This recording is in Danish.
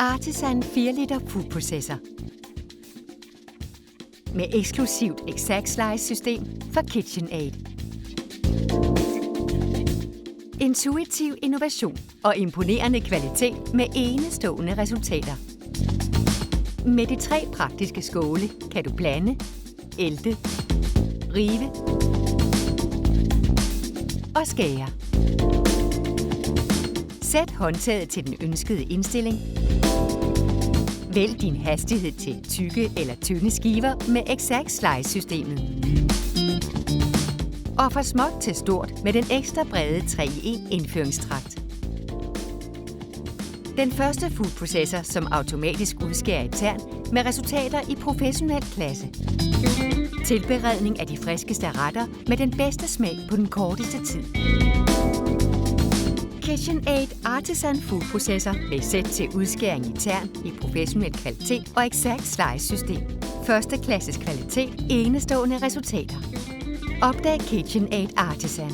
Artisan 4 liter food processor. Med eksklusivt Exact Slice system for KitchenAid. Intuitiv innovation og imponerende kvalitet med enestående resultater. Med de 3 praktiske skåle kan du blande, ælte, rive og skære. Sæt håndtaget til den ønskede indstilling. Vælg din hastighed til tykke eller tynde skiver med Exact Slice-systemet. Og fra småt til stort med den ekstra brede 3-i-1 indføringstrakt. Den første food processor, som automatisk udskærer et tern med resultater i professionel klasse. Tilberedning af de friskeste retter med den bedste smag på den korteste tid. KitchenAid Artisan Food Processor med sæt til udskæring i tern i professionel kvalitet og Exact Slice system. Første klasses kvalitet, enestående resultater. Opdag KitchenAid Artisan.